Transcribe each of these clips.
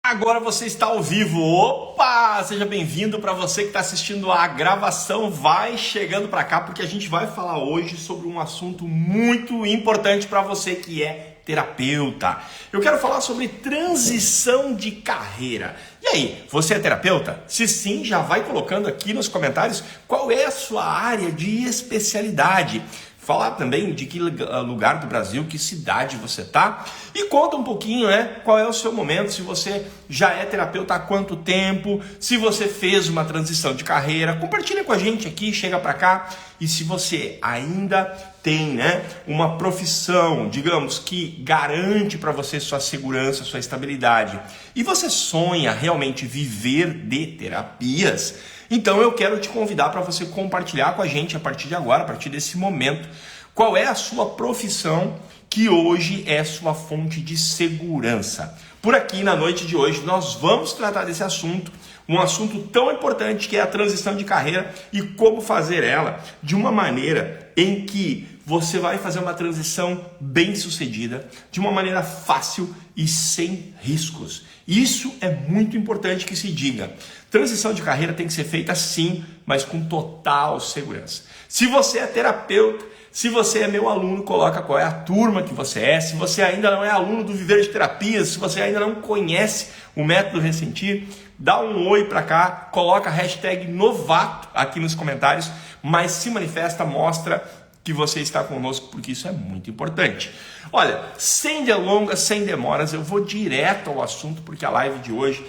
Agora você está ao vivo. Opa! Seja bem-vindo. Para você que está assistindo a gravação, vai chegando para cá porque a gente vai falar hoje sobre um assunto muito importante para você que é terapeuta. Eu quero falar sobre transição de carreira. E aí, você é terapeuta? Se sim, já vai colocando aqui nos comentários qual é a sua área de especialidade. Falar também de que lugar do Brasil, que cidade você tá e conta um pouquinho, né? Qual é o seu momento, se você já é terapeuta há quanto tempo, se você fez uma transição de carreira, compartilha com a gente aqui, chega para cá. E se você ainda tem, né, uma profissão, digamos, que garante para você sua segurança, sua estabilidade, e você sonha realmente viver de terapias, então eu quero te convidar para você compartilhar com a gente a partir de agora, a partir desse momento, qual é a sua profissão que hoje é sua fonte de segurança. Por aqui na noite de hoje nós vamos tratar desse assunto, um assunto tão importante que é a transição de carreira e como fazer ela de uma maneira em que você vai fazer uma transição bem sucedida, de uma maneira fácil e sem riscos. Isso é muito importante que se diga. Transição de carreira tem que ser feita sim, mas com total segurança. Se você é terapeuta, se você é meu aluno, coloca qual é a turma que você é. Se você ainda não é aluno do Viver de Terapias, se você ainda não conhece o método Ressentir, dá um oi para cá, coloca a hashtag novato aqui nos comentários, mas se manifesta, mostra que você está conosco, porque isso é muito importante. Olha, sem delongas, sem demoras, eu vou direto ao assunto, porque a live de hoje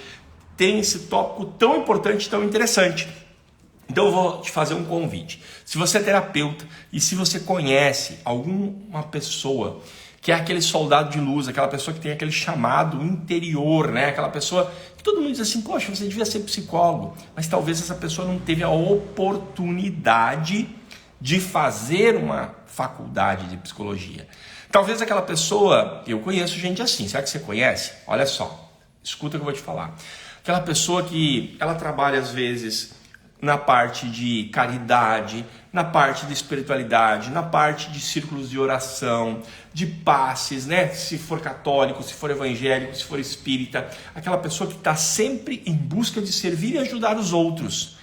tem esse tópico tão importante, tão interessante. Então eu vou te fazer um convite. Se você é terapeuta e se você conhece alguma pessoa que é aquele soldado de luz, aquela pessoa que tem aquele chamado interior, né? Aquela pessoa que todo mundo diz assim, poxa, você devia ser psicólogo, mas talvez essa pessoa não teve a oportunidade de fazer uma faculdade de psicologia. Talvez aquela pessoa, eu conheço gente assim, será que você conhece? Olha só, escuta o que eu vou te falar. Aquela pessoa que ela trabalha às vezes na parte de caridade, na parte de espiritualidade, na parte de círculos de oração, de passes, né? Se for católico, se for evangélico, se for espírita, aquela pessoa que está sempre em busca de servir e ajudar os outros.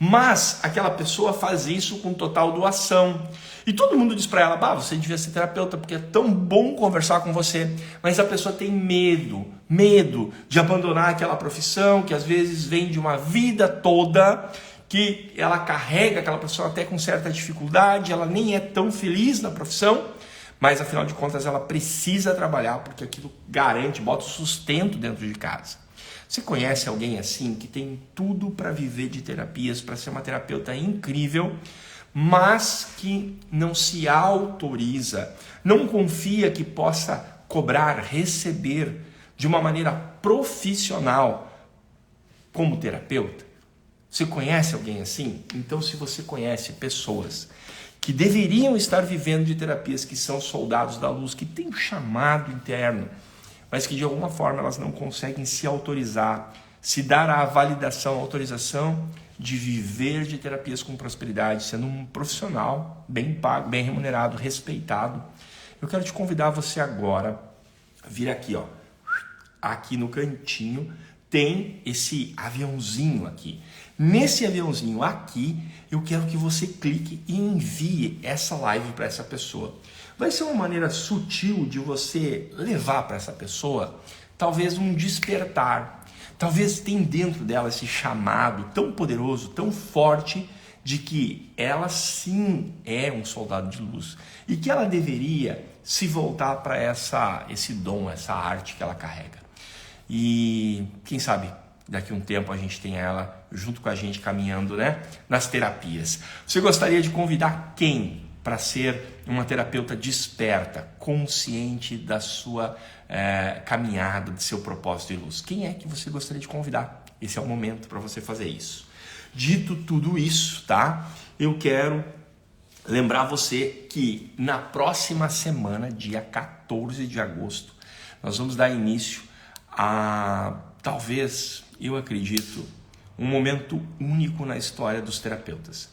Mas aquela pessoa faz isso com total doação. E todo mundo diz para ela, bah, você devia ser terapeuta porque é tão bom conversar com você. Mas a pessoa tem medo de abandonar aquela profissão que às vezes vem de uma vida toda, que ela carrega aquela pessoa até com certa dificuldade, ela nem é tão feliz na profissão, mas afinal de contas ela precisa trabalhar porque aquilo garante, bota o sustento dentro de casa. Você conhece alguém assim que tem tudo para viver de terapias, para ser uma terapeuta incrível, mas que não se autoriza, não confia que possa cobrar, receber de uma maneira profissional como terapeuta? Você conhece alguém assim? Então, se você conhece pessoas que deveriam estar vivendo de terapias, que são soldados da luz, que têm um chamado interno, mas que de alguma forma elas não conseguem se autorizar, se dar a validação, a autorização de viver de terapias com prosperidade, sendo um profissional bem pago, bem remunerado, respeitado, eu quero te convidar você agora a vir aqui, ó, aqui no cantinho, tem esse aviãozinho aqui. Nesse aviãozinho aqui, eu quero que você clique e envie essa live para essa pessoa. Vai ser uma maneira sutil de você levar para essa pessoa talvez um despertar. Talvez tenha dentro dela esse chamado tão poderoso, tão forte, de que ela sim é um soldado de luz e que ela deveria se voltar para esse dom, essa arte que ela carrega. E quem sabe daqui a um tempo a gente tem ela junto com a gente caminhando, né, nas terapias. Você gostaria de convidar quem para ser uma terapeuta desperta, consciente da sua caminhada, do seu propósito de luz? Quem é que você gostaria de convidar? Esse é o momento para você fazer isso. Dito tudo isso, tá? Eu quero lembrar você que na próxima semana, dia 14 de agosto, nós vamos dar início a, talvez, eu acredito, um momento único na história dos terapeutas.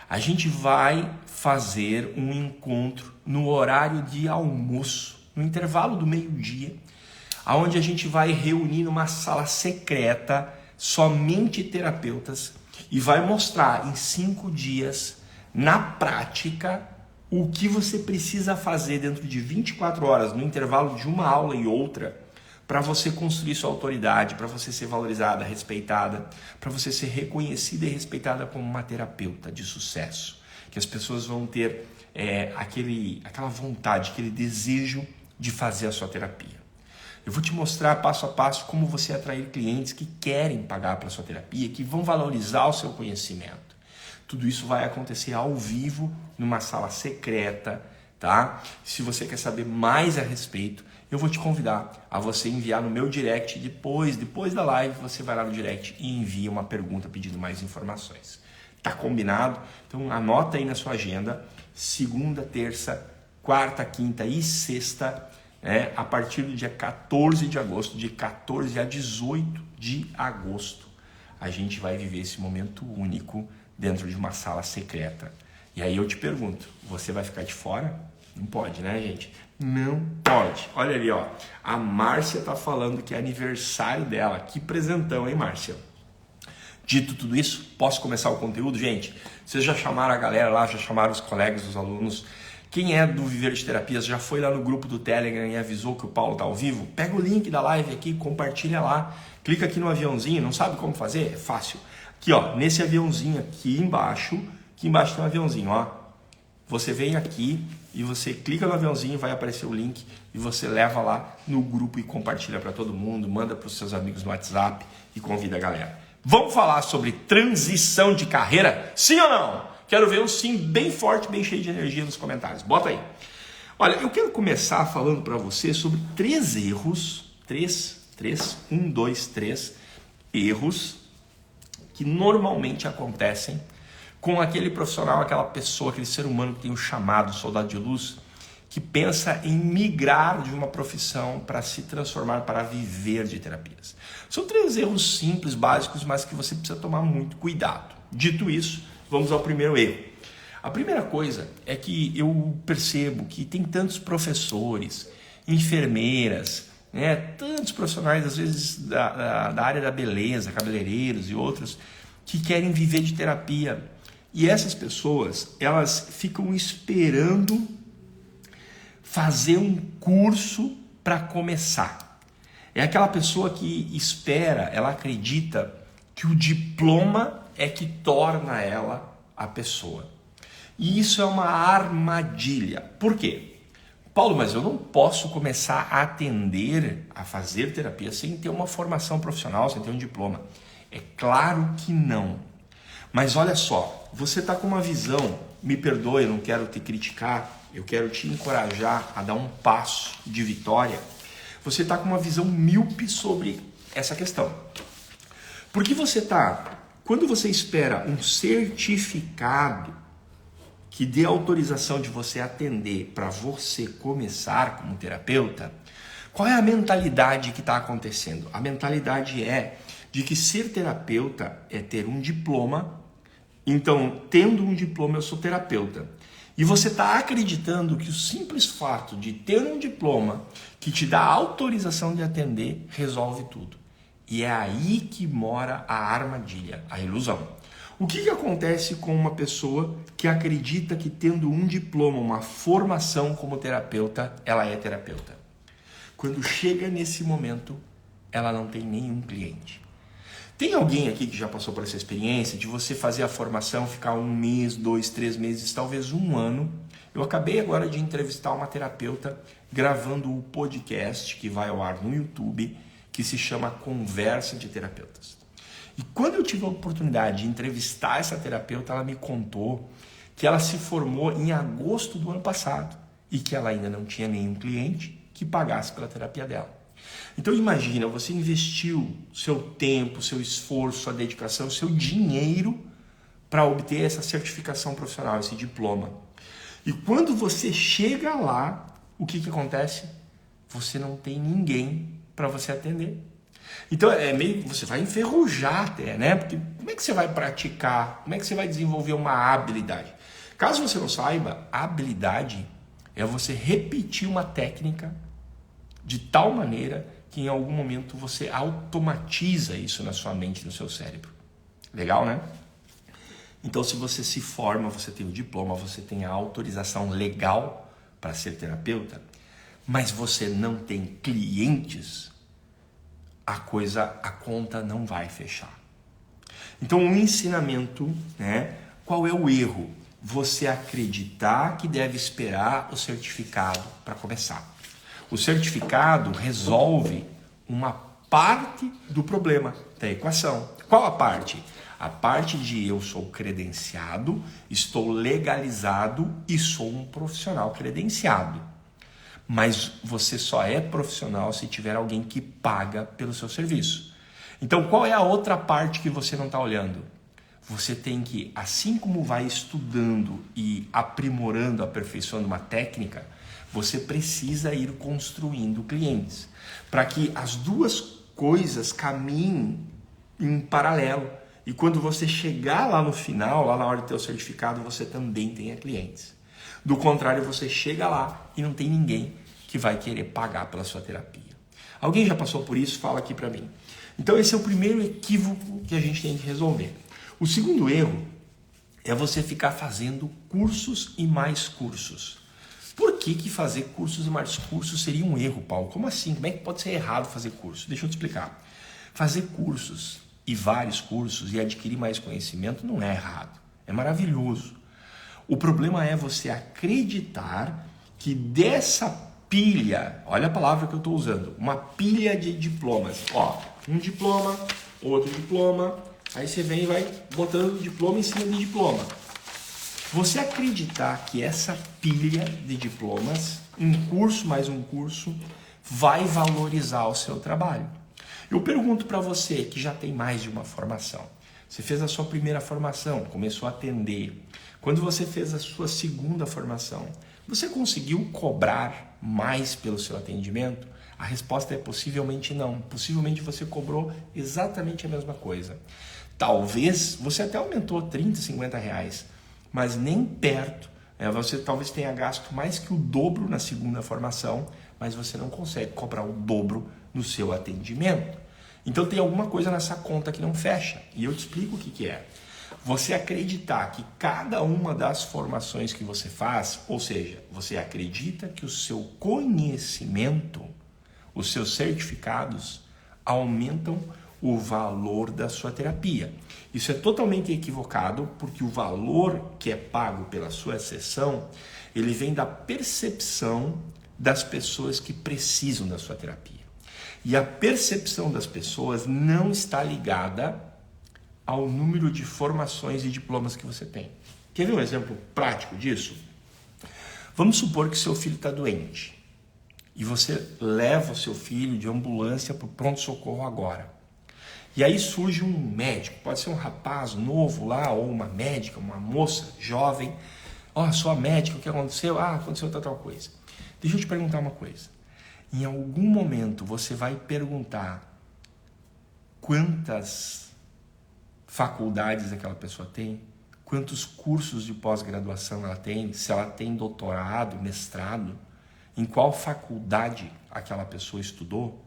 A gente vai fazer um encontro no horário de almoço, no intervalo do meio-dia, onde a gente vai reunir numa sala secreta somente terapeutas e vai mostrar em 5 dias, na prática, o que você precisa fazer dentro de 24 horas, no intervalo de uma aula e outra, para você construir sua autoridade, para você ser valorizada, respeitada, para você ser reconhecida e respeitada como uma terapeuta de sucesso. Que as pessoas vão ter aquela vontade, aquele desejo de fazer a sua terapia. Eu vou te mostrar passo a passo como você atrair clientes que querem pagar pela sua terapia, que vão valorizar o seu conhecimento. Tudo isso vai acontecer ao vivo, numa sala secreta, tá? Se você quer saber mais a respeito, eu vou te convidar a você enviar no meu direct, depois da live, você vai lá no direct e envia uma pergunta pedindo mais informações. Tá combinado? Então anota aí na sua agenda, segunda, terça, quarta, quinta e sexta, a partir do dia 14 de agosto, de 14 a 18 de agosto, a gente vai viver esse momento único dentro de uma sala secreta. E aí eu te pergunto, você vai ficar de fora? Não pode, né, gente? Não pode. Olha ali, ó. A Márcia tá falando que é aniversário dela. Que presentão, hein, Márcia? Dito tudo isso, posso começar o conteúdo? Gente, vocês já chamaram a galera lá, já chamaram os colegas, os alunos. Quem é do Viver de Terapias já foi lá no grupo do Telegram e avisou que o Paulo tá ao vivo? Pega o link da live aqui, compartilha lá. Clica aqui no aviãozinho, não sabe como fazer? É fácil. Aqui, ó, nesse aviãozinho aqui embaixo tem um aviãozinho, ó. Você vem aqui e você clica no aviãozinho, vai aparecer o link e você leva lá no grupo e compartilha para todo mundo, manda para os seus amigos no WhatsApp e convida a galera. Vamos falar sobre transição de carreira? Sim ou não? Quero ver um sim bem forte, bem cheio de energia nos comentários. Bota aí. Olha, eu quero começar falando para você sobre 3 erros, 3 erros que normalmente acontecem com aquele profissional, aquela pessoa, aquele ser humano que tem um chamado, soldado de luz, que pensa em migrar de uma profissão para se transformar, para viver de terapias. São 3 erros simples, básicos, mas que você precisa tomar muito cuidado. Dito isso, vamos ao primeiro erro. A primeira coisa é que eu percebo que tem tantos professores, enfermeiras, tantos profissionais, às vezes, da área da beleza, cabeleireiros e outros, que querem viver de terapia. E essas pessoas, elas ficam esperando fazer um curso para começar. É aquela pessoa que espera, ela acredita que o diploma é que torna ela a pessoa. E isso é uma armadilha. Por quê? Paulo, mas eu não posso começar a atender, a fazer terapia sem ter uma formação profissional, sem ter um diploma. É claro que não. Mas olha só, você está com uma visão, me perdoe, eu não quero te criticar, eu quero te encorajar a dar um passo de vitória. Você está com uma visão míope sobre essa questão. Porque quando você espera um certificado que dê autorização de você atender para você começar como terapeuta, qual é a mentalidade que está acontecendo? A mentalidade é de que ser terapeuta é ter um diploma, então, tendo um diploma, eu sou terapeuta. E você está acreditando que o simples fato de ter um diploma que te dá autorização de atender resolve tudo. E é aí que mora a armadilha, a ilusão. O que acontece com uma pessoa que acredita que tendo um diploma, uma formação como terapeuta, ela é terapeuta? Quando chega nesse momento, ela não tem nenhum cliente. Tem alguém aqui que já passou por essa experiência de você fazer a formação, ficar 1 mês, 2, 3 meses, talvez 1 ano? Eu acabei agora de entrevistar uma terapeuta gravando o podcast que vai ao ar no YouTube, que se chama Conversa de Terapeutas. E quando eu tive a oportunidade de entrevistar essa terapeuta, ela me contou que ela se formou em agosto do ano passado e que ela ainda não tinha nenhum cliente que pagasse pela terapia dela. Então imagina, você investiu seu tempo, seu esforço, sua dedicação, seu dinheiro para obter essa certificação profissional, esse diploma. E quando você chega lá, o que acontece? Você não tem ninguém para você atender. Então você vai enferrujar até, né? Porque como é que você vai praticar? Como é que você vai desenvolver uma habilidade? Caso você não saiba, a habilidade é você repetir uma técnica de tal maneira que em algum momento você automatiza isso na sua mente, no seu cérebro. Legal, né? Então, se você se forma, você tem o diploma, você tem a autorização legal para ser terapeuta, mas você não tem clientes, a conta não vai fechar. Então, o ensinamento, né? Qual é o erro? Você acreditar que deve esperar o certificado para começar. O certificado resolve uma parte do problema da equação. Qual a parte? A parte de eu sou credenciado, estou legalizado e sou um profissional credenciado. Mas você só é profissional se tiver alguém que paga pelo seu serviço. Então, qual é a outra parte que você não está olhando? Você tem que, assim como vai estudando e aprimorando, aperfeiçoando uma técnica, você precisa ir construindo clientes, para que as duas coisas caminhem em paralelo. E quando você chegar lá no final, lá na hora de ter o certificado, você também tenha clientes. Do contrário, você chega lá e não tem ninguém que vai querer pagar pela sua terapia. Alguém já passou por isso? Fala aqui para mim. Então esse é o primeiro equívoco que a gente tem que resolver. O segundo erro é você ficar fazendo cursos e mais cursos. Por que fazer cursos e mais cursos seria um erro, Paulo? Como assim? Como é que pode ser errado fazer curso? Deixa eu te explicar. Fazer cursos e vários cursos e adquirir mais conhecimento não é errado. É maravilhoso. O problema é você acreditar que dessa pilha, olha a palavra que eu estou usando, uma pilha de diplomas. Ó, um diploma, outro diploma, aí você vem e vai botando diploma em cima de diploma. Você acreditar que essa pilha de diplomas, um curso mais um curso, vai valorizar o seu trabalho. Eu pergunto para você que já tem mais de uma formação. Você fez a sua primeira formação, começou a atender. Quando você fez a sua segunda formação, você conseguiu cobrar mais pelo seu atendimento? A resposta é possivelmente não. Possivelmente você cobrou exatamente a mesma coisa. Talvez você até aumentou 30, 50 reais, mas nem perto. Você talvez tenha gasto mais que o dobro na segunda formação, mas você não consegue cobrar o dobro no seu atendimento. Então tem alguma coisa nessa conta que não fecha. E eu te explico o que é. Você acreditar que cada uma das formações que você faz, ou seja, você acredita que o seu conhecimento, os seus certificados aumentam o valor da sua terapia. Isso é totalmente equivocado, porque o valor que é pago pela sua sessão, ele vem da percepção das pessoas que precisam da sua terapia. E a percepção das pessoas não está ligada ao número de formações e diplomas que você tem. Quer ver um exemplo prático disso? Vamos supor que seu filho está doente e você leva o seu filho de ambulância para o pronto-socorro agora. E aí surge um médico, pode ser um rapaz novo lá, ou uma médica, uma moça jovem. Ó, sua médica, o que aconteceu? Ah, aconteceu tal coisa. Deixa eu te perguntar uma coisa. Em algum momento você vai perguntar quantas faculdades aquela pessoa tem, quantos cursos de pós-graduação ela tem, se ela tem doutorado, mestrado, em qual faculdade aquela pessoa estudou?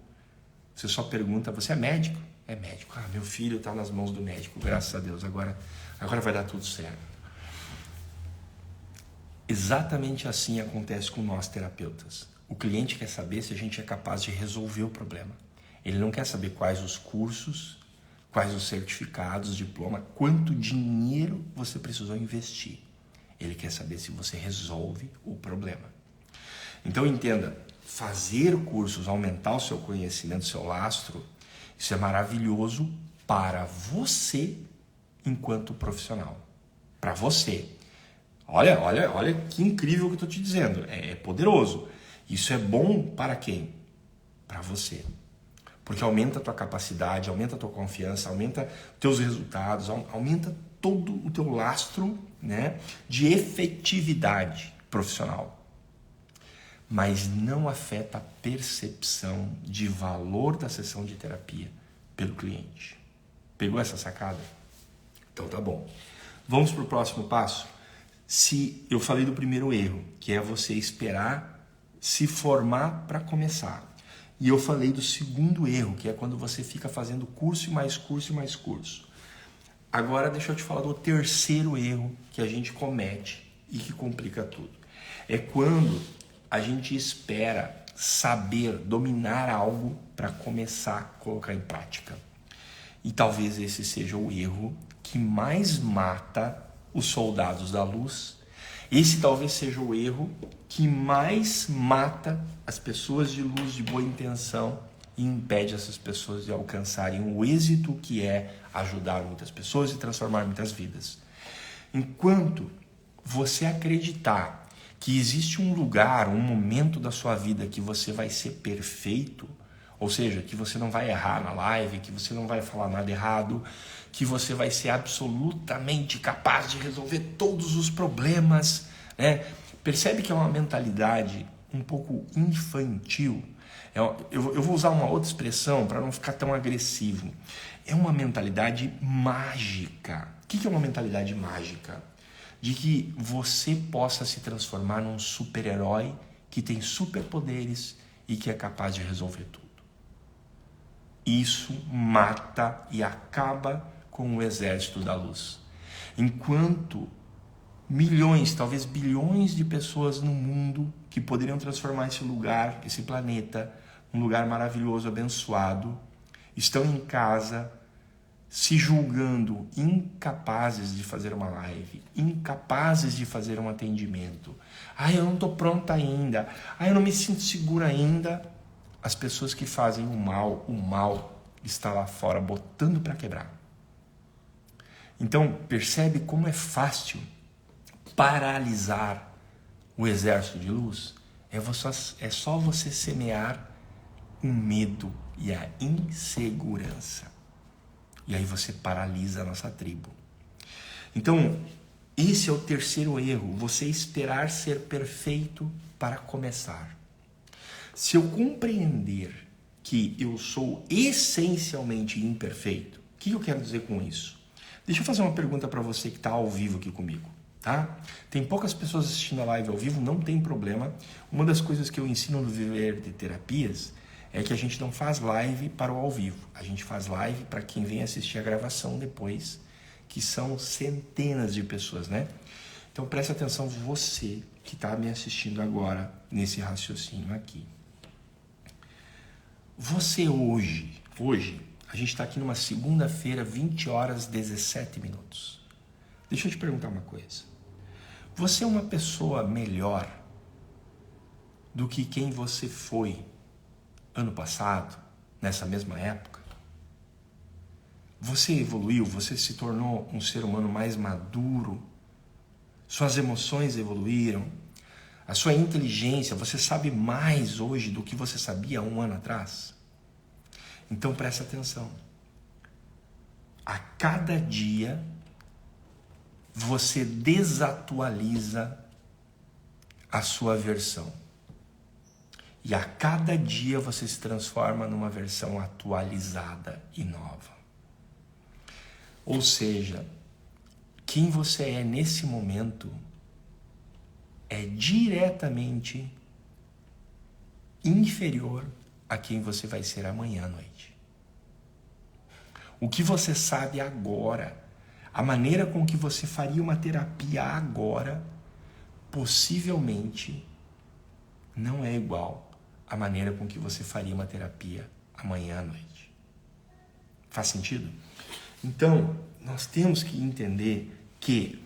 Você só pergunta, você é médico? É médico. Ah, meu filho está nas mãos do médico, graças a Deus, agora vai dar tudo certo. Exatamente assim acontece com nós terapeutas. O cliente quer saber se a gente é capaz de resolver o problema. Ele não quer saber quais os cursos, quais os certificados, diploma, quanto dinheiro você precisou investir. Ele quer saber se você resolve o problema. Então entenda, fazer cursos, aumentar o seu conhecimento, o seu lastro, isso é maravilhoso para você enquanto profissional. Para você. Olha que incrível que eu estou te dizendo. É poderoso. Isso é bom para quem? Para você. Porque aumenta a tua capacidade, aumenta a tua confiança, aumenta teus resultados, aumenta todo o teu lastro, né, de efetividade profissional. Mas não afeta a percepção de valor da sessão de terapia pelo cliente. Pegou essa sacada? Então tá bom. Vamos para o próximo passo? Se eu falei do primeiro erro, que é você esperar se formar para começar. E eu falei do segundo erro, que é quando você fica fazendo curso e mais curso e mais curso. Agora deixa eu te falar do terceiro erro que a gente comete e que complica tudo. É quando a gente espera saber dominar algo para começar a colocar em prática. E talvez esse seja o erro que mais mata os soldados da luz. Esse talvez seja o erro que mais mata as pessoas de luz, de boa intenção, e impede essas pessoas de alcançarem o êxito que é ajudar muitas pessoas e transformar muitas vidas. Enquanto você acreditar que existe um lugar, um momento da sua vida que você vai ser perfeito, ou seja, que você não vai errar na live, que você não vai falar nada errado, que você vai ser absolutamente capaz de resolver todos os problemas, né? Percebe que é uma mentalidade um pouco infantil. Eu vou usar uma outra expressão para não ficar tão agressivo. É uma mentalidade mágica. O que é uma mentalidade mágica? De que você possa se transformar num super-herói que tem superpoderes e que é capaz de resolver tudo. Isso mata e acaba com o exército da luz. Enquanto milhões, talvez bilhões de pessoas no mundo que poderiam transformar esse lugar, esse planeta, num lugar maravilhoso, abençoado, estão em casa se julgando incapazes de fazer uma live, incapazes de fazer um atendimento. Eu não estou pronta ainda. Eu não me sinto segura ainda. As pessoas que fazem o mal está lá fora, botando para quebrar. Então, percebe como é fácil paralisar o exército de luz? É só você semear o medo e a insegurança. E aí você paralisa a nossa tribo. Então, esse é o terceiro erro, você esperar ser perfeito para começar. Se eu compreender que eu sou essencialmente imperfeito, o que eu quero dizer com isso? Deixa eu fazer uma pergunta para você que está ao vivo aqui comigo, tá? Tem poucas pessoas assistindo a live ao vivo, não tem problema. Uma das coisas que eu ensino no Viver de Terapias é que a gente não faz live para o ao vivo. A gente faz live para quem vem assistir a gravação depois, que são centenas de pessoas, né? Então presta atenção você que está me assistindo agora nesse raciocínio aqui. Você hoje, a gente está aqui numa segunda-feira, 20 horas 17 minutos. Deixa eu te perguntar uma coisa. Você é uma pessoa melhor do que quem você foi ano passado, nessa mesma época? Você evoluiu, você se tornou um ser humano mais maduro, suas emoções evoluíram, a sua inteligência, você sabe mais hoje do que você sabia há um ano atrás? Então presta atenção. A cada dia você desatualiza a sua versão. E a cada dia você se transforma numa versão atualizada e nova. Ou seja, quem você é nesse momento é diretamente inferior a quem você vai ser amanhã à noite. O que você sabe agora, a maneira com que você faria uma terapia agora, possivelmente não é igual à maneira com que você faria uma terapia amanhã à noite. Faz sentido? Então, nós temos que entender que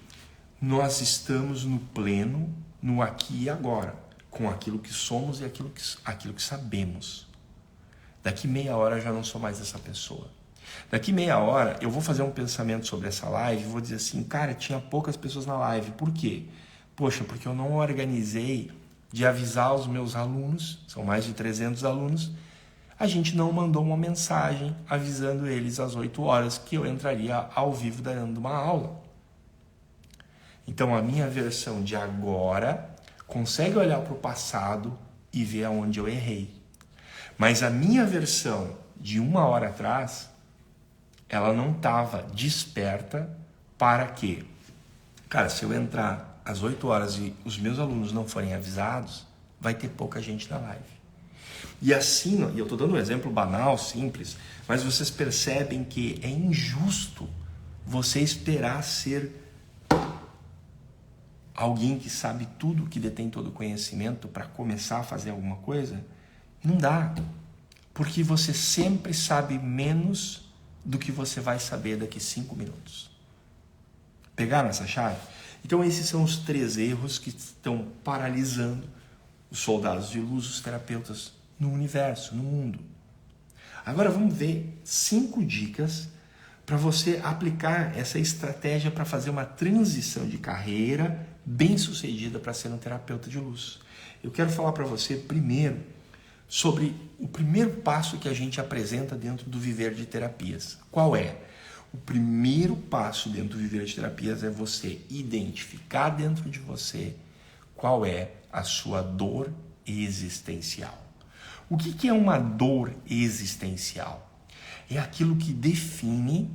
nós estamos no pleno, no aqui e agora, com aquilo que somos e aquilo que sabemos. Daqui meia hora eu já não sou mais essa pessoa. Daqui meia hora eu vou fazer um pensamento sobre essa live e vou dizer assim, cara, tinha poucas pessoas na live. Por quê? Poxa, porque eu não organizei de avisar os meus alunos, são mais de 300 alunos, a gente não mandou uma mensagem avisando eles às 8 horas que eu entraria ao vivo dando uma aula. Então a minha versão de agora consegue olhar para o passado e ver aonde eu errei. Mas a minha versão de 1 hora atrás, ela não estava desperta para quê? Cara, se eu entrar às 8 horas e os meus alunos não forem avisados, vai ter pouca gente na live. E assim, e eu estou dando um exemplo banal, simples, mas vocês percebem que é injusto você esperar ser alguém que sabe tudo, que detém todo o conhecimento para começar a fazer alguma coisa. Não dá, porque você sempre sabe menos do que você vai saber daqui 5 minutos. Pegaram essa chave? Então esses são os 3 erros que estão paralisando os soldados de luz, os terapeutas no universo, no mundo. Agora vamos ver 5 dicas para você aplicar essa estratégia para fazer uma transição de carreira bem sucedida para ser um terapeuta de luz. Eu quero falar para você primeiro sobre o primeiro passo que a gente apresenta dentro do Viver de Terapias. Qual é? O primeiro passo dentro do Viver de Terapias é você identificar dentro de você qual é a sua dor existencial. O que é uma dor existencial? É aquilo que define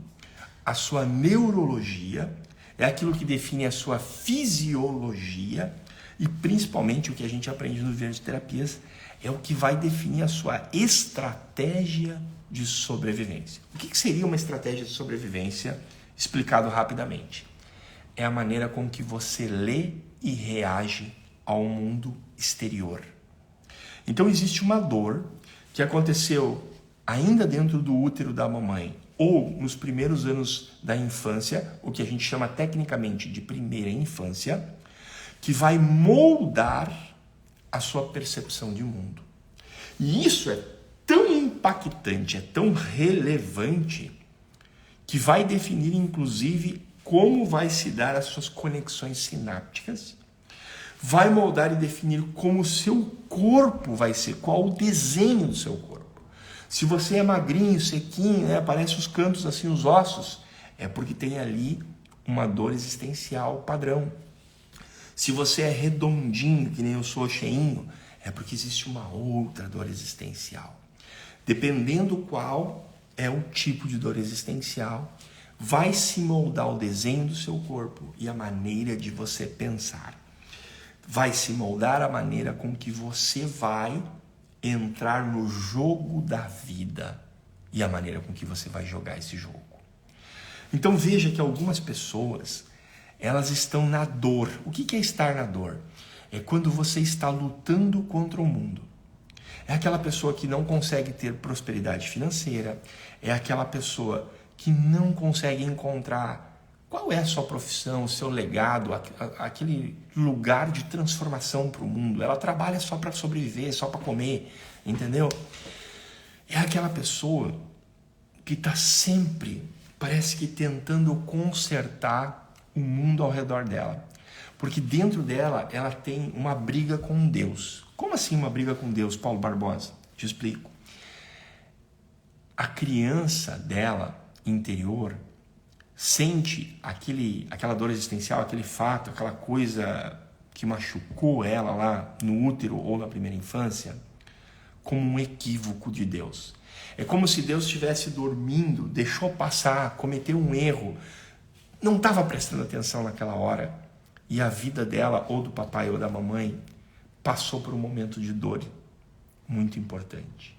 a sua neurologia, é aquilo que define a sua fisiologia e principalmente o que a gente aprende no Viver de Terapias é o que vai definir a sua estratégia de sobrevivência. O que seria uma estratégia de sobrevivência? Explicado rapidamente. É a maneira com que você lê e reage ao mundo exterior. Então existe uma dor que aconteceu ainda dentro do útero da mamãe ou nos primeiros anos da infância, o que a gente chama tecnicamente de primeira infância, que vai moldar a sua percepção de mundo. E isso é tão impactante, é tão relevante, que vai definir inclusive como vai se dar as suas conexões sinápticas, vai moldar e definir como o seu corpo vai ser, qual o desenho do seu corpo. Se você é magrinho, sequinho, né, aparece os cantos assim, os ossos, é porque tem ali uma dor existencial padrão. Se você é redondinho, que nem eu sou cheinho, é porque existe uma outra dor existencial. Dependendo qual é o tipo de dor existencial, vai se moldar o desenho do seu corpo e a maneira de você pensar. Vai se moldar a maneira com que você vai entrar no jogo da vida e a maneira com que você vai jogar esse jogo. Então veja que algumas pessoas, elas estão na dor. O que é estar na dor? É quando você está lutando contra o mundo. É aquela pessoa que não consegue ter prosperidade financeira, é aquela pessoa que não consegue encontrar qual é a sua profissão, o seu legado, aquele lugar de transformação para o mundo. Ela trabalha só para sobreviver, só para comer, entendeu? É aquela pessoa que está sempre, parece que tentando consertar o mundo ao redor dela. Porque dentro dela, ela tem uma briga com Deus. Como assim uma briga com Deus, Paulo Barbosa? Te explico. A criança dela, interior, sente aquela dor existencial, aquele fato, aquela coisa que machucou ela lá no útero ou na primeira infância, como um equívoco de Deus. É como se Deus estivesse dormindo, deixou passar, cometeu um erro, não estava prestando atenção naquela hora, e a vida dela, ou do papai ou da mamãe, passou por um momento de dor muito importante.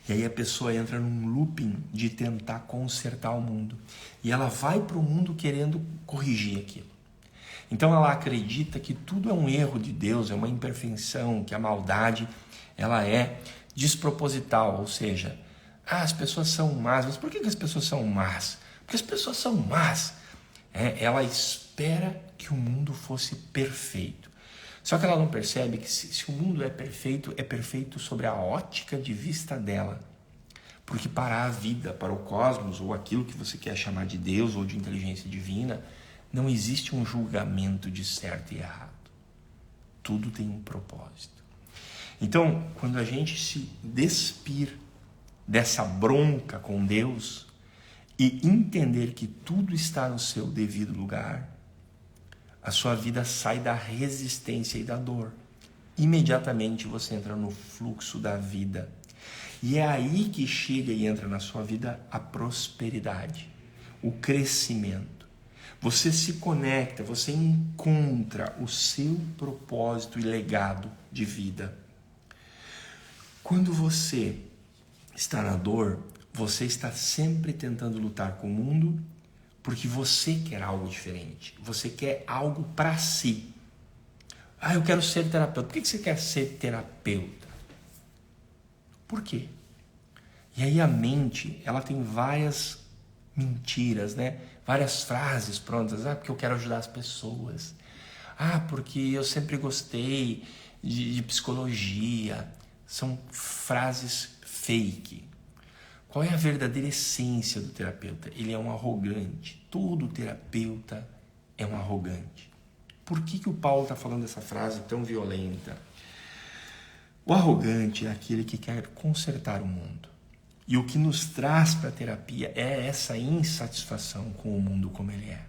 E aí a pessoa entra num looping de tentar consertar o mundo. E ela vai para o mundo querendo corrigir aquilo. Então ela acredita que tudo é um erro de Deus, é uma imperfeição, que a maldade ela é desproposital, ou seja, as pessoas são más. Mas por que as pessoas são más? Porque as pessoas são más. Ela espera que o mundo fosse perfeito. Só que ela não percebe que se o mundo é perfeito sobre a ótica de vista dela. Porque para a vida, para o cosmos, ou aquilo que você quer chamar de Deus ou de inteligência divina, não existe um julgamento de certo e errado. Tudo tem um propósito. Então, quando a gente se despir dessa bronca com Deus e entender que tudo está no seu devido lugar, a sua vida sai da resistência e da dor. Imediatamente você entra no fluxo da vida. E é aí que chega e entra na sua vida a prosperidade, o crescimento. Você se conecta, você encontra o seu propósito e legado de vida. Quando você está na dor, você está sempre tentando lutar com o mundo porque você quer algo diferente. Você quer algo para si. Ah, eu quero ser terapeuta. Por que você quer ser terapeuta? Por quê? E aí a mente, ela tem várias mentiras, né? Várias frases prontas. Ah, porque eu quero ajudar as pessoas. Ah, porque eu sempre gostei de psicologia. São frases fake. Qual é a verdadeira essência do terapeuta? Ele é um arrogante. Todo terapeuta é um arrogante. Por que o Paulo está falando essa frase tão violenta? O arrogante é aquele que quer consertar o mundo. E o que nos traz para a terapia é essa insatisfação com o mundo como ele é.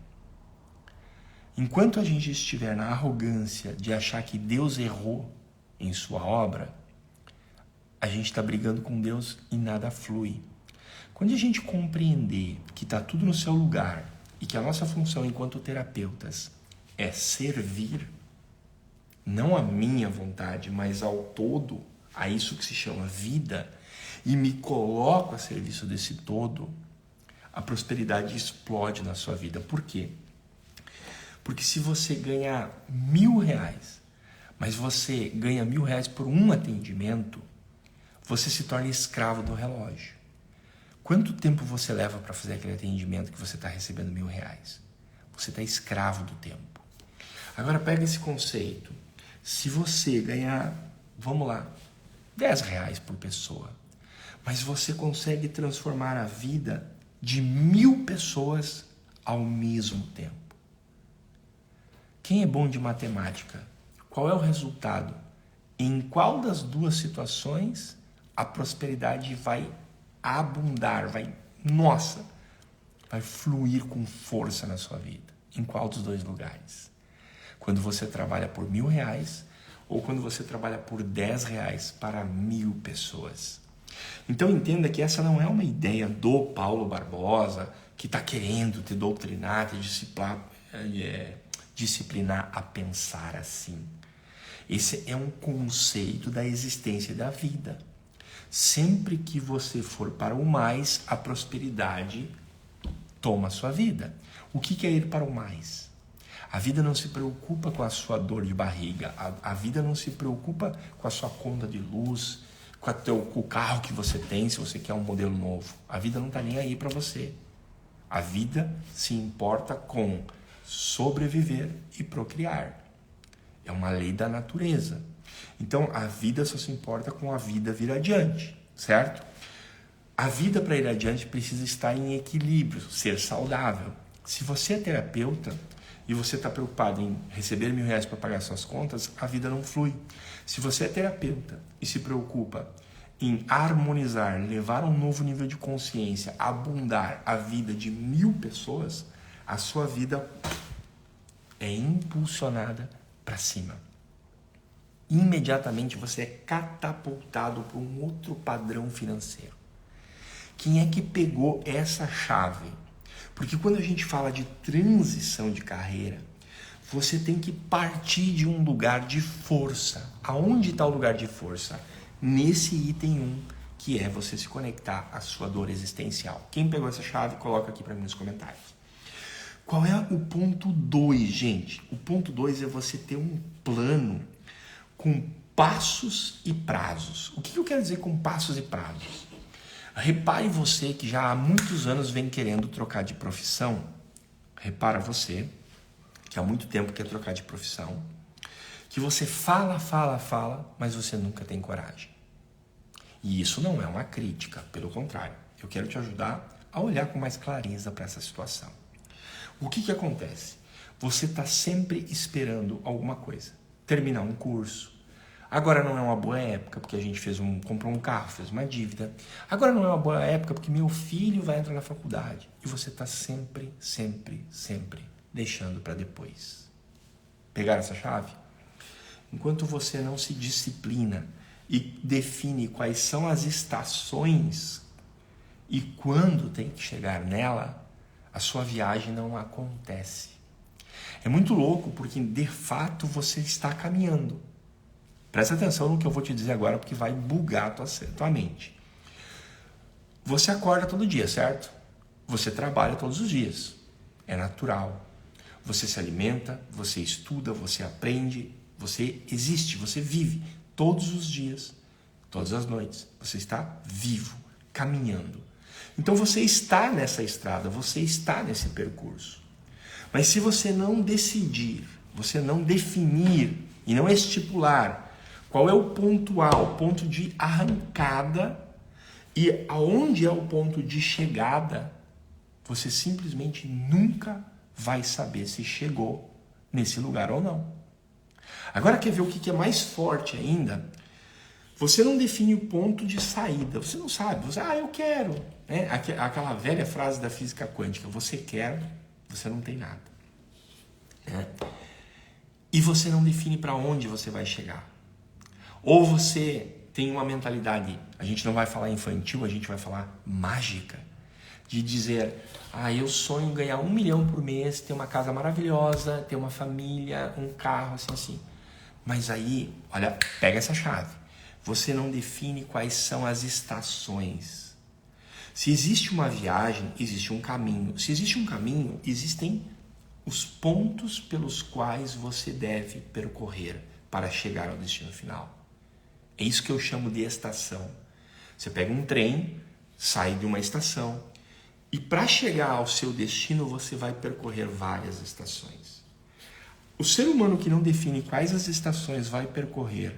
Enquanto a gente estiver na arrogância de achar que Deus errou em sua obra, a gente está brigando com Deus e nada flui. Quando a gente compreender que está tudo no seu lugar e que a nossa função enquanto terapeutas é servir, não a minha vontade, mas ao todo, a isso que se chama vida, e me coloco a serviço desse todo, a prosperidade explode na sua vida. Por quê? Porque se você ganhar R$1.000, mas você ganha R$1.000 por um atendimento, você se torna escravo do relógio. Quanto tempo você leva para fazer aquele atendimento que você está recebendo R$1.000? Você está escravo do tempo. Agora pega esse conceito. Se você ganhar, vamos lá, R$10 por pessoa, mas você consegue transformar a vida de 1.000 pessoas ao mesmo tempo. Quem é bom de matemática? Qual é o resultado? Em qual das duas situações a prosperidade vai abundar, vai fluir com força na sua vida? Em qual dos dois lugares? Quando você trabalha por R$1.000 ou quando você trabalha por R$10 para 1.000 pessoas? Então entenda que essa não é uma ideia do Paulo Barbosa que está querendo te doutrinar, te disciplinar a pensar assim. Esse é um conceito da existência da vida. Sempre que você for para o mais, a prosperidade toma a sua vida. O que é ir para o mais? A vida não se preocupa com a sua dor de barriga. A vida não se preocupa com a sua conta de luz, com o carro que você tem, se você quer um modelo novo. A vida não está nem aí para você. A vida se importa com sobreviver e procriar. É uma lei da natureza. Então, a vida só se importa com a vida vir adiante, certo? A vida para ir adiante precisa estar em equilíbrio, ser saudável. Se você é terapeuta e você está preocupado em receber R$1.000 para pagar suas contas, a vida não flui. Se você é terapeuta e se preocupa em harmonizar, levar a um novo nível de consciência, abundar a vida de 1.000 pessoas, a sua vida é impulsionada para cima. Imediatamente você é catapultado para um outro padrão financeiro. Quem é que pegou essa chave? Porque quando a gente fala de transição de carreira, você tem que partir de um lugar de força. Aonde está o lugar de força? Nesse item 1, que é você se conectar à sua dor existencial. Quem pegou essa chave, coloca aqui para mim nos comentários. Qual é o ponto 2, gente? O ponto 2 é você ter um plano com passos e prazos. O que eu quero dizer com passos e prazos? Repare você que já há muitos anos vem querendo trocar de profissão. Repara você que há muito tempo quer trocar de profissão. Que você fala, mas você nunca tem coragem. E isso não é uma crítica, pelo contrário. Eu quero te ajudar a olhar com mais clareza para essa situação. O que acontece? Você está sempre esperando alguma coisa. Terminar um curso. Agora não é uma boa época porque a gente comprou um carro, fez uma dívida. Agora não é uma boa época porque meu filho vai entrar na faculdade. E você está sempre deixando para depois. Pegar essa chave? Enquanto você não se disciplina e define quais são as estações e quando tem que chegar nela, a sua viagem não acontece. É muito louco porque de fato você está caminhando. Presta atenção no que eu vou te dizer agora, porque vai bugar a tua mente. Você acorda todo dia, certo? Você trabalha todos os dias. É natural. Você se alimenta, você estuda, você aprende, você existe, você vive todos os dias, todas as noites. Você está vivo, caminhando. Então você está nessa estrada, você está nesse percurso. Mas se você não decidir, você não definir e não estipular qual é o ponto A, o ponto de arrancada e aonde é o ponto de chegada, você simplesmente nunca vai saber se chegou nesse lugar ou não. Agora quer ver o que é mais forte ainda? Você não define o ponto de saída, você não sabe, eu quero. Né? Aquela velha frase da física quântica, você quer, você não tem nada. Né? E você não define para onde você vai chegar. Ou você tem uma mentalidade, a gente não vai falar infantil, a gente vai falar mágica, de dizer, eu sonho ganhar 1 milhão por mês, ter uma casa maravilhosa, ter uma família, um carro, assim. Mas aí, olha, pega essa chave. Você não define quais são as estações. Se existe uma viagem, existe um caminho. Se existe um caminho, existem os pontos pelos quais você deve percorrer para chegar ao destino final. É isso que eu chamo de estação. Você pega um trem, sai de uma estação e para chegar ao seu destino você vai percorrer várias estações. O ser humano que não define quais as estações vai percorrer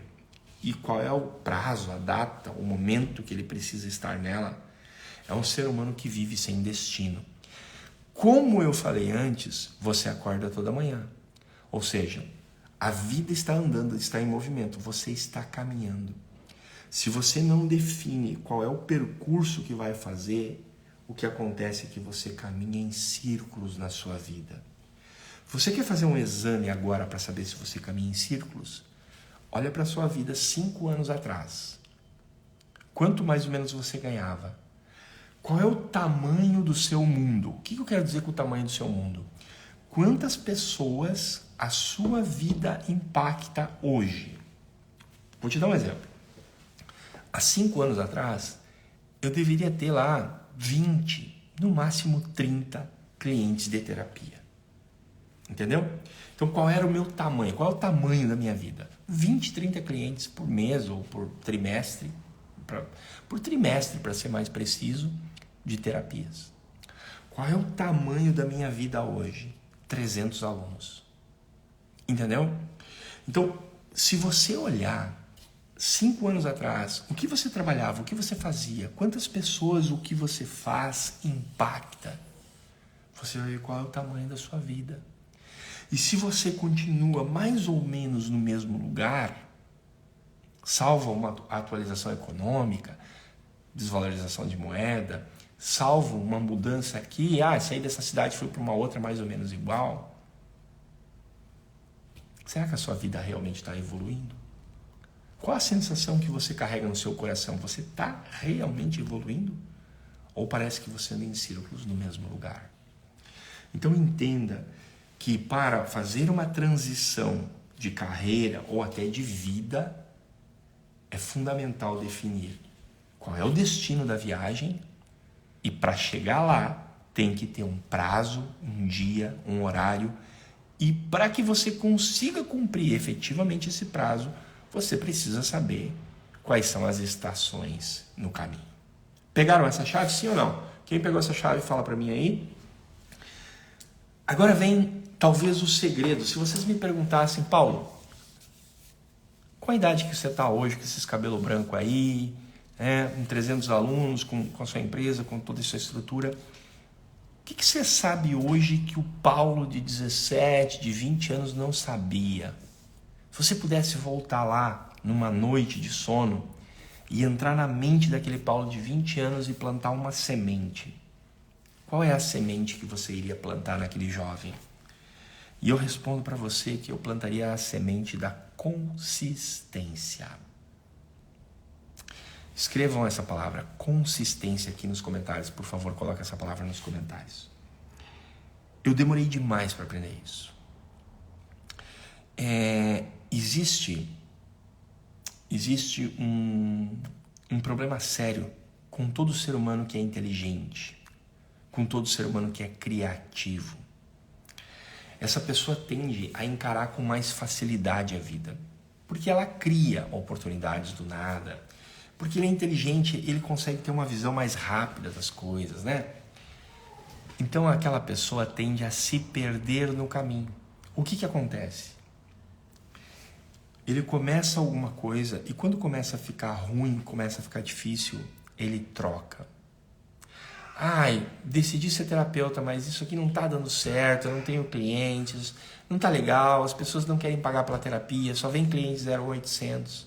e qual é o prazo, a data, o momento que ele precisa estar nela, é um ser humano que vive sem destino. Como eu falei antes, você acorda toda manhã. Ou seja, a vida está andando, está em movimento, você está caminhando. Se você não define qual é o percurso que vai fazer, o que acontece é que você caminha em círculos na sua vida. Você quer fazer um exame agora para saber se você caminha em círculos? Olha para a sua vida 5 anos atrás. Quanto mais ou menos você ganhava? Qual é o tamanho do seu mundo? O que eu quero dizer com o tamanho do seu mundo? Quantas pessoas a sua vida impacta hoje? Vou te dar um exemplo. Há 5 anos atrás, eu deveria ter lá 20, no máximo 30 clientes de terapia. Entendeu? Então, qual era o meu tamanho? Qual é o tamanho da minha vida? 20, 30 clientes por mês ou por trimestre, para ser mais preciso, de terapias. Qual é o tamanho da minha vida hoje? 300 alunos. Entendeu? Então, se você olhar 5 anos atrás, o que você trabalhava, o que você fazia, quantas pessoas o que você faz impacta, você vai ver qual é o tamanho da sua vida. E se você continua mais ou menos no mesmo lugar, salvo uma atualização econômica, desvalorização de moeda, salvo uma mudança aqui, saí dessa cidade e fui para uma outra mais ou menos igual, será que a sua vida realmente está evoluindo? Qual a sensação que você carrega no seu coração? Você está realmente evoluindo? Ou parece que você anda em círculos no mesmo lugar? Então entenda que para fazer uma transição de carreira ou até de vida, é fundamental definir qual é o destino da viagem e para chegar lá tem que ter um prazo, um dia, um horário, e para que você consiga cumprir efetivamente esse prazo, você precisa saber quais são as estações no caminho. Pegaram essa chave, sim ou não? Quem pegou essa chave, fala para mim aí. Agora vem talvez o segredo. Se vocês me perguntassem, Paulo, qual a idade que você está hoje, com esses cabelos brancos aí, com 300 alunos, com a sua empresa, com toda essa estrutura, o que você sabe hoje que o Paulo de 17, de 20 anos não sabia? Se você pudesse voltar lá numa noite de sono e entrar na mente daquele Paulo de 20 anos e plantar uma semente, qual é a semente que você iria plantar naquele jovem? E eu respondo para você que eu plantaria a semente da consistência. Escrevam essa palavra, consistência, aqui nos comentários. Por favor, coloque essa palavra nos comentários. Eu demorei demais para aprender isso. Existe existe um problema sério com todo ser humano que é inteligente, com todo ser humano que é criativo. Essa pessoa tende a encarar com mais facilidade a vida, porque ela cria oportunidades do nada, porque ele é inteligente, ele consegue ter uma visão mais rápida das coisas, né? Então aquela pessoa tende a se perder no caminho. O que acontece? Ele começa alguma coisa e quando começa a ficar ruim, começa a ficar difícil, ele troca. Ai, decidi ser terapeuta, mas isso aqui não tá dando certo, eu não tenho clientes, não tá legal, as pessoas não querem pagar pela terapia, só vem clientes 0800.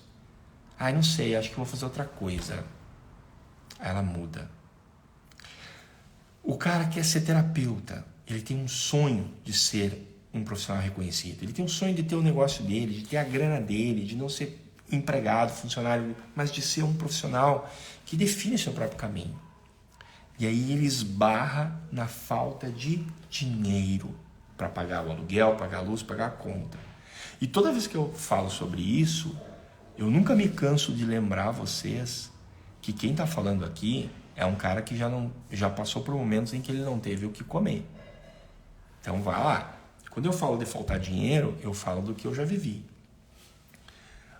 Ai, não sei, acho que vou fazer outra coisa. Aí ela muda. O cara quer ser terapeuta, ele tem um sonho de ser um profissional reconhecido, ele tem um sonho de ter o negócio dele, de ter a grana dele, de não ser empregado, funcionário, mas de ser um profissional que define o seu próprio caminho. E aí ele esbarra na falta de dinheiro para pagar o aluguel, pagar a luz, pagar a conta. E toda vez que eu falo sobre isso, eu nunca me canso de lembrar vocês que quem está falando aqui é um cara que já passou por momentos em que ele não teve o que comer. Então vai lá. Quando eu falo de faltar dinheiro, eu falo do que eu já vivi.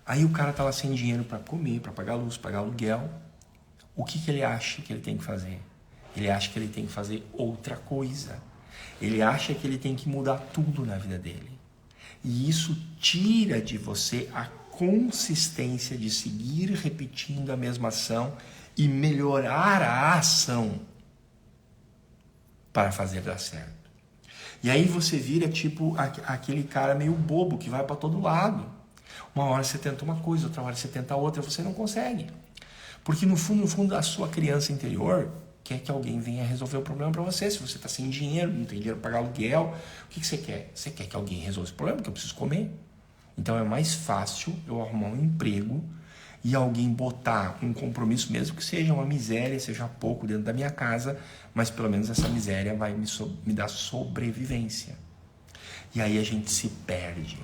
Aí o cara tá lá sem dinheiro para comer, para pagar a luz, pagar aluguel. O que ele acha que ele tem que fazer? Ele acha que ele tem que fazer outra coisa. Ele acha que ele tem que mudar tudo na vida dele. E isso tira de você a consistência de seguir repetindo a mesma ação e melhorar a ação para fazer dar certo. E aí você vira tipo aquele cara meio bobo que vai para todo lado. Uma hora você tenta uma coisa, outra hora você tenta outra, você não consegue. Porque no fundo, a sua criança interior quer que alguém venha resolver o problema para você. Se você está sem dinheiro, não tem dinheiro para pagar aluguel, o que você quer? Você quer que alguém resolva esse problema, porque eu preciso comer. Então é mais fácil eu arrumar um emprego e alguém botar um compromisso, mesmo que seja uma miséria, seja pouco dentro da minha casa, mas pelo menos essa miséria vai me dar sobrevivência. E aí a gente se perde.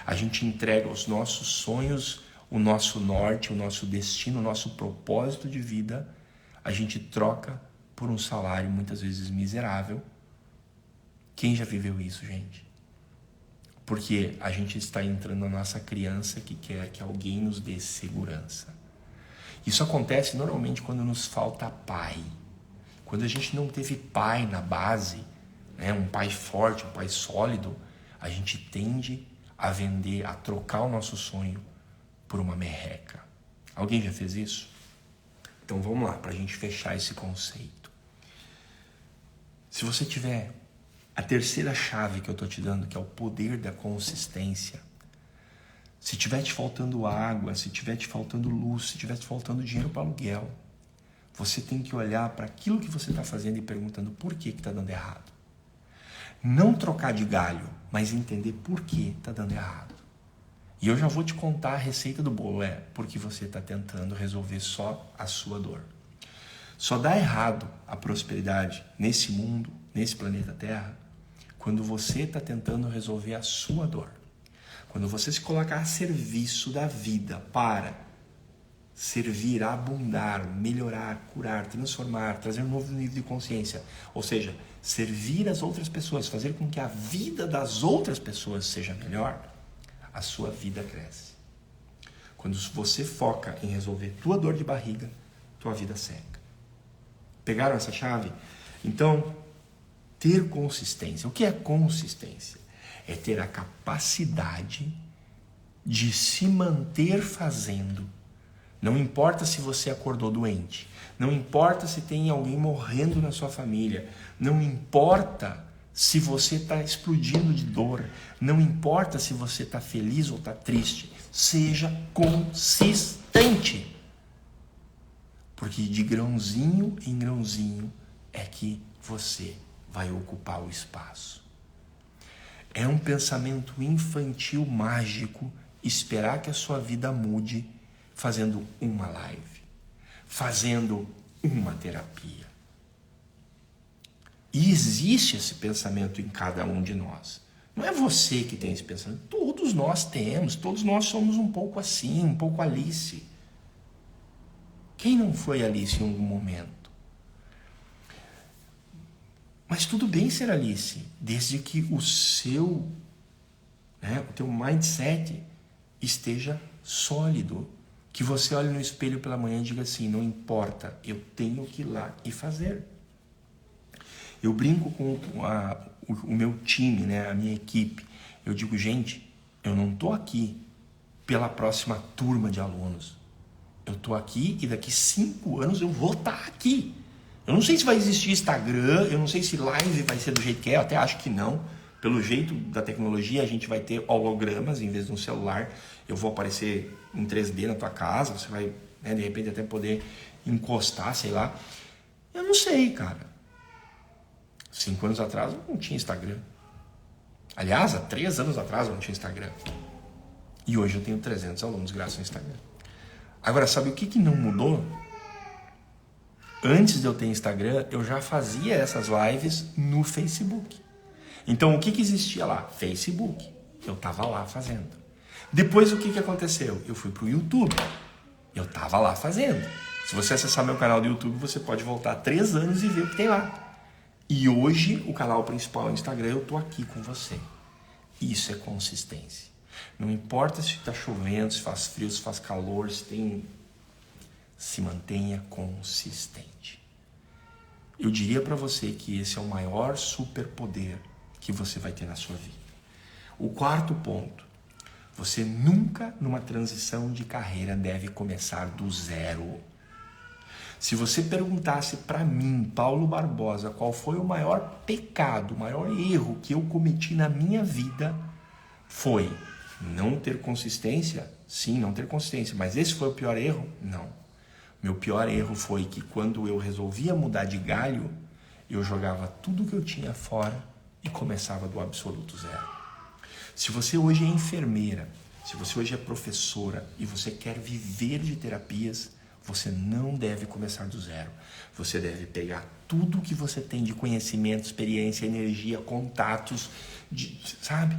A gente entrega os nossos sonhos, o nosso norte, o nosso destino, o nosso propósito de vida, a gente troca por um salário muitas vezes miserável. Quem já viveu isso, gente? Porque a gente está entrando na nossa criança que quer que alguém nos dê segurança. Isso acontece normalmente quando nos falta pai. Quando a gente não teve pai na base, né, um pai forte, um pai sólido, a gente tende a vender, a trocar o nosso sonho por uma merreca. Alguém já fez isso? Então vamos lá, para a gente fechar esse conceito. Se você tiver a terceira chave que eu estou te dando, que é o poder da consistência, se estiver te faltando água, se estiver te faltando luz, se estiver te faltando dinheiro para aluguel, você tem que olhar para aquilo que você está fazendo e perguntando por que está dando errado. Não trocar de galho, mas entender por que está dando errado. E eu já vou te contar a receita do bolo, porque você está tentando resolver só a sua dor. Só dá errado a prosperidade nesse mundo, nesse planeta Terra, quando você está tentando resolver a sua dor. Quando você se colocar a serviço da vida para servir, abundar, melhorar, curar, transformar, trazer um novo nível de consciência. Ou seja, servir as outras pessoas, fazer com que a vida das outras pessoas seja melhor, a sua vida cresce. Quando você foca em resolver tua dor de barriga, tua vida seca. Pegaram essa chave? Então, ter consistência. O que é consistência? É ter a capacidade de se manter fazendo. Não importa se você acordou doente, não importa se tem alguém morrendo na sua família, não importa se você está explodindo de dor, não importa se você está feliz ou está triste, seja consistente. Porque de grãozinho em grãozinho é que você vai ocupar o espaço. É um pensamento infantil mágico esperar que a sua vida mude fazendo uma live, fazendo uma terapia. E existe esse pensamento em cada um de nós. Não é você que tem esse pensamento. Todos nós temos, todos nós somos um pouco assim, um pouco Alice. Quem não foi Alice em algum momento? Mas tudo bem ser Alice, desde que o teu mindset esteja sólido. Que você olhe no espelho pela manhã e diga assim, não importa, eu tenho que ir lá e fazer. Eu brinco com o meu time, né, a minha equipe. Eu digo, gente, eu não estou aqui pela próxima turma de alunos. Eu estou aqui e daqui 5 anos eu vou estar aqui. Eu não sei se vai existir Instagram, eu não sei se live vai ser do jeito que é, eu até acho que não. Pelo jeito da tecnologia, a gente vai ter hologramas em vez de um celular. Eu vou aparecer em 3D na tua casa, você vai, né, de repente, até poder encostar, sei lá. Eu não sei, cara. 5 anos atrás eu não tinha Instagram. Aliás, há 3 anos atrás eu não tinha Instagram. E hoje eu tenho 300 alunos graças ao Instagram. Agora, sabe o que não mudou? Antes de eu ter Instagram, eu já fazia essas lives no Facebook. Então, o que existia lá? Facebook. Eu estava lá fazendo. Depois, o que aconteceu? Eu fui para o YouTube. Eu estava lá fazendo. Se você acessar meu canal do YouTube, você pode voltar 3 anos e ver o que tem lá. E hoje, o canal principal é o Instagram, eu estou aqui com você. Isso é consistência. Não importa se está chovendo, se faz frio, se faz calor, se mantenha consistente. Eu diria para você que esse é o maior superpoder que você vai ter na sua vida. O 4º ponto, você nunca numa transição de carreira deve começar do zero. Se você perguntasse para mim, Paulo Barbosa, qual foi o maior pecado, o maior erro que eu cometi na minha vida, foi não ter consistência? Sim, não ter consistência, mas esse foi o pior erro? Não. Meu pior erro foi que quando eu resolvia mudar de galho, eu jogava tudo que eu tinha fora e começava do absoluto zero. Se você hoje é enfermeira, se você hoje é professora e você quer viver de terapias, você não deve começar do zero. Você deve pegar tudo que você tem de conhecimento, experiência, energia, contatos, sabe?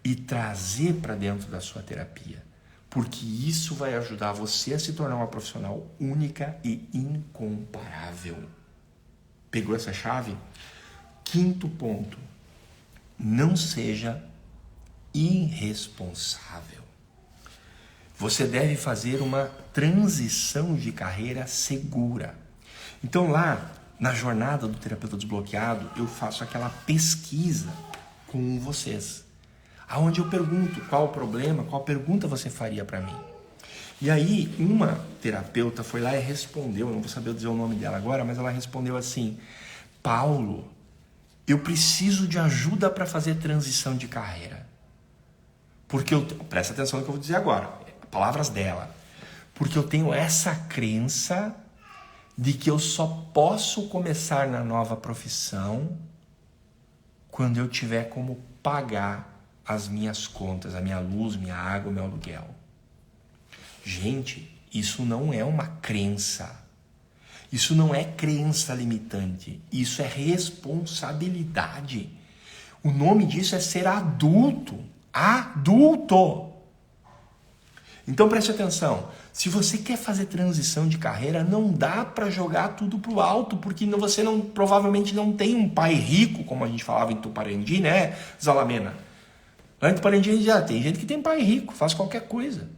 E trazer para dentro da sua terapia. Porque isso vai ajudar você a se tornar uma profissional única e incomparável. Pegou essa chave? 5º ponto. Não seja irresponsável. Você deve fazer uma transição de carreira segura. Então lá, na jornada do terapeuta desbloqueado, eu faço aquela pesquisa com vocês. Aonde eu pergunto qual o problema, qual pergunta você faria para mim. E aí, uma terapeuta foi lá e respondeu, eu não vou saber dizer o nome dela agora, mas ela respondeu assim, Paulo, eu preciso de ajuda para fazer transição de carreira. Porque presta atenção no que eu vou dizer agora, palavras dela. Porque eu tenho essa crença de que eu só posso começar na nova profissão quando eu tiver como pagar as minhas contas, a minha luz, minha água, meu aluguel. Gente, isso não é uma crença. Isso não é crença limitante. Isso é responsabilidade. O nome disso é ser adulto. Adulto! Então preste atenção. Se você quer fazer transição de carreira, não dá para jogar tudo pro alto, porque você provavelmente não tem um pai rico, como a gente falava em Tuparendi, né, Zalamena? Lá em Tuparendi já tem gente que tem pai rico, faz qualquer coisa.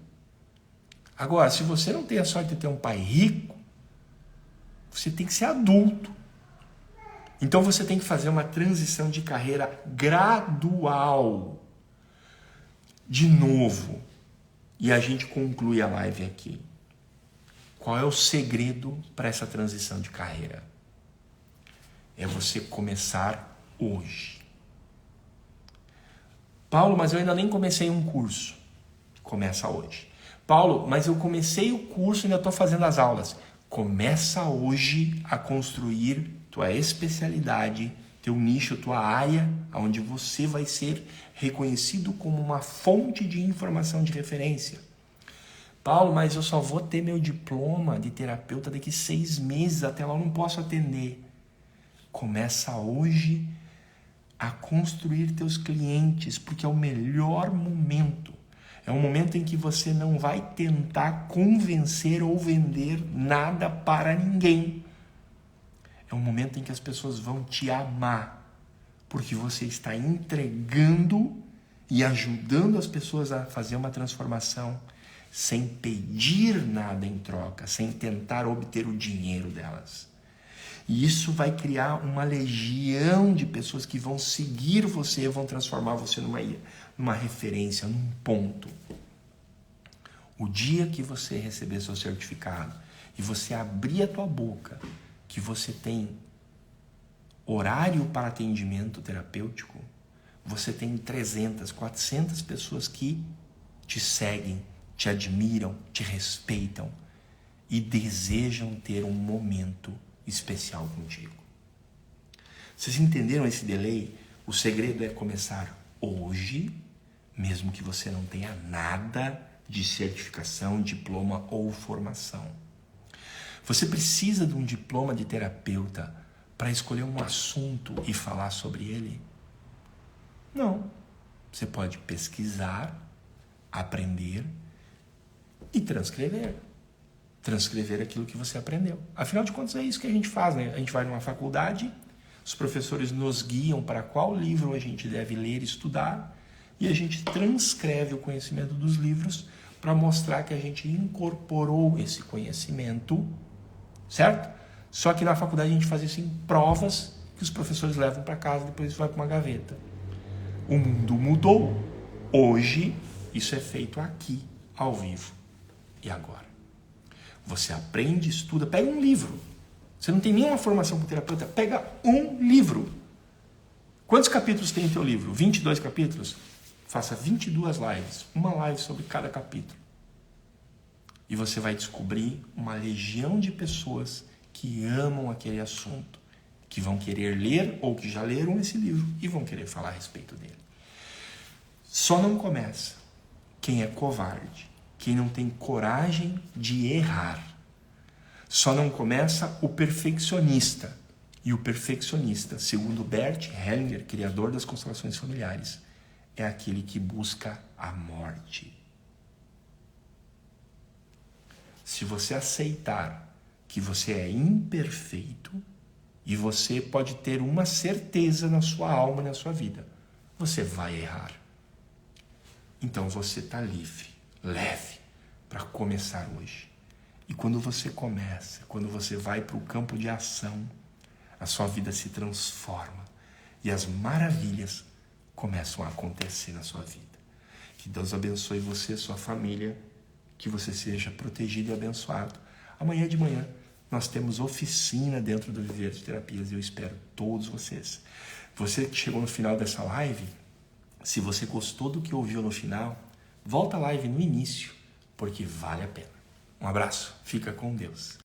Agora, se você não tem a sorte de ter um pai rico, você tem que ser adulto. Então você tem que fazer uma transição de carreira gradual. De novo, e a gente conclui a live aqui. Qual é o segredo para essa transição de carreira? É você começar hoje. Paulo, mas eu ainda nem comecei um curso. Começa hoje. Paulo, mas eu comecei o curso e ainda estou fazendo as aulas. Começa hoje a construir tua especialidade, teu nicho, tua área, onde você vai ser reconhecido como uma fonte de informação de referência. Paulo, mas eu só vou ter meu diploma de terapeuta daqui 6 meses, até lá eu não posso atender. Começa hoje a construir teus clientes, porque é o melhor momento. É um momento em que você não vai tentar convencer ou vender nada para ninguém. É um momento em que as pessoas vão te amar, porque você está entregando e ajudando as pessoas a fazer uma transformação sem pedir nada em troca, sem tentar obter o dinheiro delas. E isso vai criar uma legião de pessoas que vão seguir você, vão transformar você numa referência, num ponto. O dia que você receber seu certificado e você abrir a tua boca, que você tem horário para atendimento terapêutico, você tem 300, 400 pessoas que te seguem, te admiram, te respeitam e desejam ter um momento especial contigo. Vocês entenderam esse delay? O segredo é começar hoje, mesmo que você não tenha nada de certificação, diploma ou formação. Você precisa de um diploma de terapeuta para escolher um assunto e falar sobre ele? Não. Você pode pesquisar, aprender e transcrever. Transcrever aquilo que você aprendeu. Afinal de contas, é isso que a gente faz, né? A gente vai numa faculdade, os professores nos guiam para qual livro a gente deve ler e estudar, e a gente transcreve o conhecimento dos livros para mostrar que a gente incorporou esse conhecimento, certo? Só que na faculdade a gente faz isso em provas que os professores levam para casa, depois isso vai para uma gaveta. O mundo mudou. Hoje, isso é feito aqui, ao vivo. E agora? Você aprende, estuda, pega um livro. Você não tem nenhuma formação como terapeuta, pega um livro. Quantos capítulos tem o teu livro? 22 capítulos? Faça 22 lives, uma live sobre cada capítulo. E você vai descobrir uma legião de pessoas que amam aquele assunto, que vão querer ler ou que já leram esse livro e vão querer falar a respeito dele. Só não começa quem é covarde, quem não tem coragem de errar. Só não começa o perfeccionista. E o perfeccionista, segundo Bert Hellinger, criador das constelações familiares, é aquele que busca a morte. Se você aceitar que você é imperfeito, e você pode ter uma certeza na sua alma e na sua vida, você vai errar. Então você está livre, leve, para começar hoje. E quando você começa, quando você vai para o campo de ação, a sua vida se transforma e as maravilhas começam a acontecer na sua vida. Que Deus abençoe você, sua família, que você seja protegido e abençoado. Amanhã de manhã nós temos oficina dentro do Viver de Terapias e eu espero todos vocês. Você que chegou no final dessa live, se você gostou do que ouviu no final, volta a live no início, porque vale a pena. Um abraço, fica com Deus.